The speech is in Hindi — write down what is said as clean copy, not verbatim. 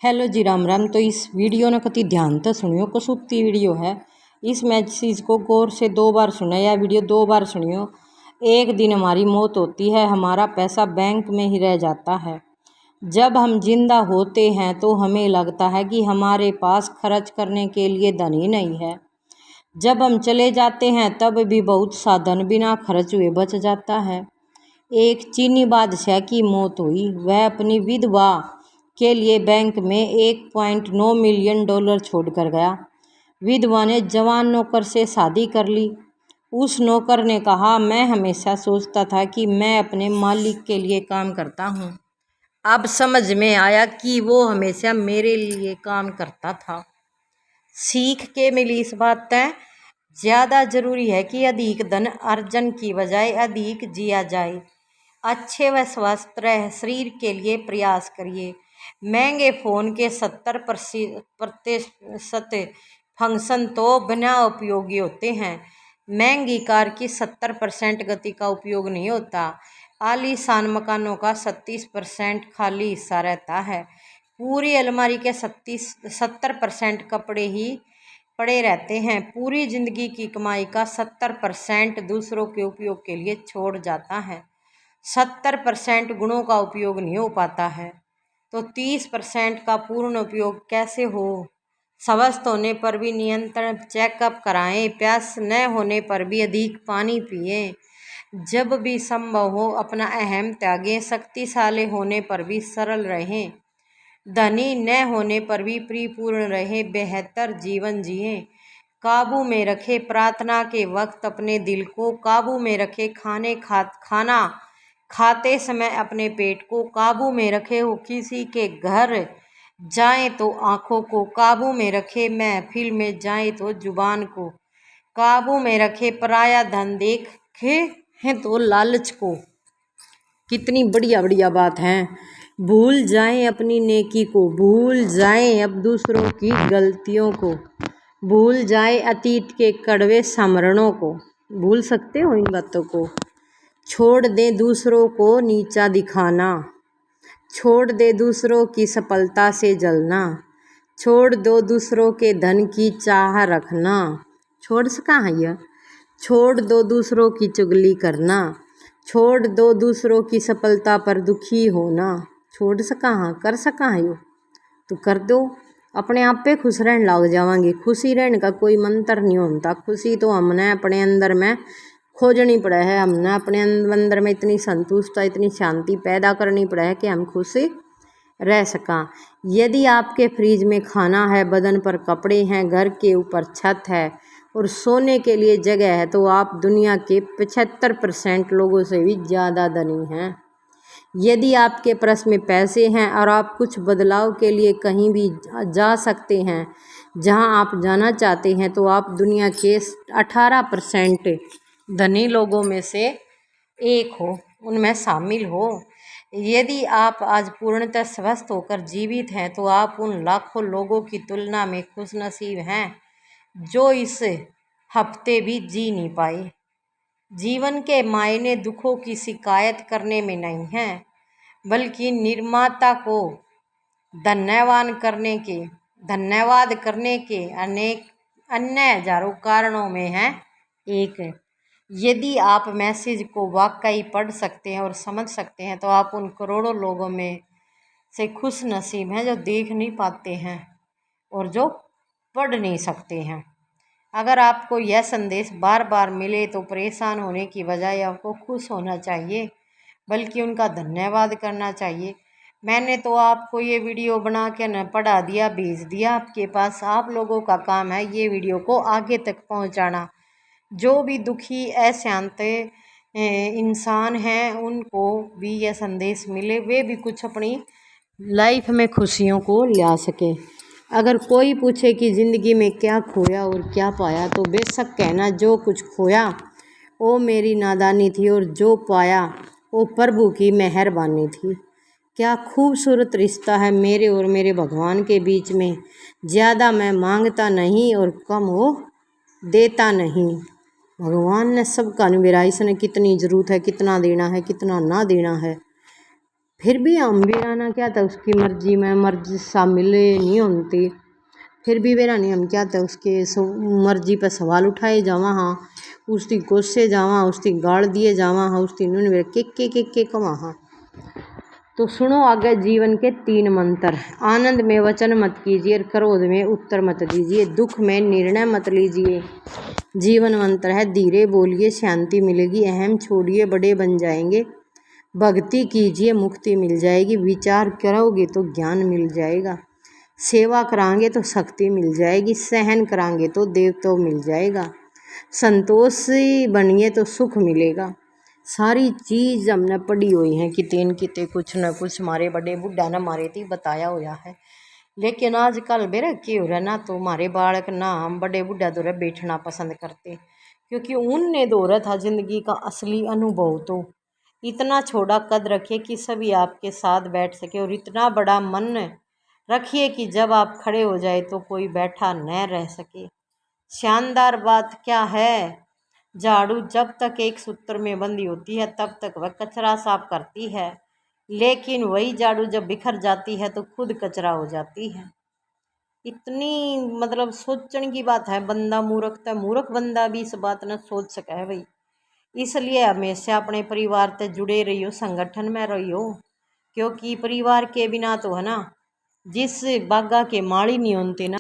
हेलो जी, राम राम। तो इस वीडियो ने कति ध्यान तो सुनियो, कसूती वीडियो है। इस मैसेज को गौर से 2 बार सुना, या वीडियो 2 बार सुनियो। एक दिन हमारी मौत होती है, हमारा पैसा बैंक में ही रह जाता है। जब हम जिंदा होते हैं तो हमें लगता है कि हमारे पास खर्च करने के लिए धन ही नहीं है। जब हम चले जाते हैं तब भी बहुत सा धन बिना खर्च हुए बच जाता है। एक चीनी बादशाह की मौत हुई। वह अपनी विधवा के लिए बैंक में $1.9 मिलियन छोड़ कर गया। विधवा ने जवान नौकर से शादी कर ली। उस नौकर ने कहा, मैं हमेशा सोचता था कि मैं अपने मालिक के लिए काम करता हूँ। अब समझ में आया कि वो हमेशा मेरे लिए काम करता था। सीख के मिली इस बात तय, ज़्यादा जरूरी है कि अधिक धन अर्जन की बजाय अधिक जिया जाए। अच्छे व स्वस्थ रह शरीर के लिए प्रयास करिए। महंगे फ़ोन के 70% फंक्शन तो बिना उपयोगी होते हैं। महंगी कार की 70% गति का उपयोग नहीं होता। आलीशान मकानों का 37% खाली हिस्सा रहता है। पूरी अलमारी के 70% कपड़े ही पड़े रहते हैं। पूरी जिंदगी की कमाई का 70% दूसरों के उपयोग के लिए छोड़ जाता है। 70% गुणों का उपयोग नहीं हो पाता है, तो 30% का पूर्ण उपयोग कैसे हो? स्वस्थ होने पर भी नियंत्रण चेकअप कराएं। प्यास न होने पर भी अधिक पानी पिएं। जब भी संभव हो अपना अहम त्यागें। शक्तिशाली होने पर भी सरल रहें। धनी न होने पर भी परिपूर्ण रहें। बेहतर जीवन जिएं। काबू में रखें प्रार्थना के वक्त अपने दिल को। काबू में रखें खाना खाते समय अपने पेट को। काबू में रखे हो किसी के घर जाएं तो आँखों को। काबू में रखे महफिल में जाएं तो जुबान को। काबू में रखे पराया धन देखे हैं तो लालच को। कितनी बढ़िया बढ़िया बात है। भूल जाएं अपनी नेकी को। भूल जाएं अब दूसरों की गलतियों को। भूल जाएं अतीत के कड़वे स्मरणों को। भूल सकते हो इन बातों को। छोड़ दे दूसरों को नीचा दिखाना। छोड़ दे दूसरों की सफलता से जलना। छोड़ दो दूसरों के धन की चाह रखना। छोड़ सका है यह। छोड़ दो दूसरों की चुगली करना। छोड़ दो दूसरों की सफलता पर दुखी होना। छोड़ सका हाँ, कर सका है यो तो कर दो। अपने आप पे खुश रहने लग जावांगे। खुशी रहने का कोई मंत्र नहीं होता। खुशी तो हमने अपने अंदर में खोजनी पड़ा है। हमने अपने अंदर में इतनी संतुष्टता, इतनी शांति पैदा करनी पड़ा है कि हम खुशी रह सका। यदि आपके फ्रिज में खाना है, बदन पर कपड़े हैं, घर के ऊपर छत है और सोने के लिए जगह है, तो आप दुनिया के 75% लोगों से भी ज़्यादा धनी हैं। यदि आपके पर्स में पैसे हैं और आप कुछ बदलाव के लिए कहीं भी जा सकते हैं, जहां आप जाना चाहते हैं, तो आप दुनिया के 18% धनी लोगों में से एक हो, उनमें शामिल हो। यदि आप आज पूर्णतः स्वस्थ होकर जीवित हैं, तो आप उन लाखों लोगों की तुलना में खुशनसीब हैं जो इस हफ्ते भी जी नहीं पाए। जीवन के मायने दुखों की शिकायत करने में नहीं है, बल्कि निर्माता को धन्यवाद करने के अनेक अन्य हजारों कारणों में है एक। यदि आप मैसेज को वाकई पढ़ सकते हैं और समझ सकते हैं, तो आप उन करोड़ों लोगों में से खुश नसीब हैं जो देख नहीं पाते हैं और जो पढ़ नहीं सकते हैं। अगर आपको यह संदेश बार बार मिले तो परेशान होने की बजाय आपको खुश होना चाहिए, बल्कि उनका धन्यवाद करना चाहिए। मैंने तो आपको ये वीडियो बना के न पढ़ा दिया, भेज दिया आपके पास। आप लोगों का काम है ये वीडियो को आगे तक पहुंचाना। जो भी दुखी अशांत इंसान हैं, उनको भी यह संदेश मिले, वे भी कुछ अपनी लाइफ में खुशियों को ला सकें। अगर कोई पूछे कि ज़िंदगी में क्या खोया और क्या पाया, तो बेशक कहना, जो कुछ खोया वो मेरी नादानी थी और जो पाया वो प्रभु की मेहरबानी थी। क्या खूबसूरत रिश्ता है मेरे और मेरे भगवान के बीच में। ज़्यादा मैं मांगता नहीं और कम वो देता नहीं। भगवान ने सबका निवेरा, इसने कितनी ज़रूरत है, कितना देना है, कितना ना देना है। फिर भी हम वीराना क्या था उसकी मर्जी में मर्जी शामिल नहीं होती। फिर भी वेरा नहीं हम क्या था उसके मर्जी पर सवाल उठाए जावा हाँ, उसकी कोसे जावा, उसकी गाड़ दिए जावा हाँ, उसकी नून के कमा हाँ। तो सुनो आगे जीवन के 3 मंत्र। आनंद में वचन मत कीजिए, क्रोध में उत्तर मत दीजिए, दुख में निर्णय मत लीजिए। जीवन मंत्र है धीरे बोलिए शांति मिलेगी, अहम छोड़िए बड़े बन जाएंगे, भक्ति कीजिए मुक्ति मिल जाएगी, विचार करोगे तो ज्ञान मिल जाएगा, सेवा करांगे तो शक्ति मिल जाएगी, सहन करांगे तो देव तो मिल जाएगा, संतोषी बनिए तो सुख मिलेगा। सारी चीज़ हमने पढ़ी हुई है किते कुछ न कुछ हमारे बड़े बुढ़ा ने हमारे थी बताया हुआ है। लेकिन आजकल बेरा क्यों हो रहा ना, तो हमारे बालक ना हम बड़े बुढ़ा दौरे बैठना पसंद करते, क्योंकि उनने दौरा था जिंदगी का असली अनुभव। तो इतना छोटा कद रखिए कि सभी आपके साथ बैठ सके, और इतना बड़ा मन रखिए कि जब आप खड़े हो जाए तो कोई बैठा न रह सके। शानदार बात क्या है, झाड़ू जब तक एक सूत्र में बंधी होती है तब तक वह कचरा साफ करती है, लेकिन वही झाड़ू जब बिखर जाती है तो खुद कचरा हो जाती है। इतनी मतलब सोचने की बात है, बंदा मूर्ख मूर्ख बंदा भी इस बात न सोच सका है भाई। इसलिए हमेशा अपने परिवार से जुड़े रहियो, संगठन में रहियो, क्योंकि परिवार के बिना तो है ना, जिस बागा के माली नहीं होते ना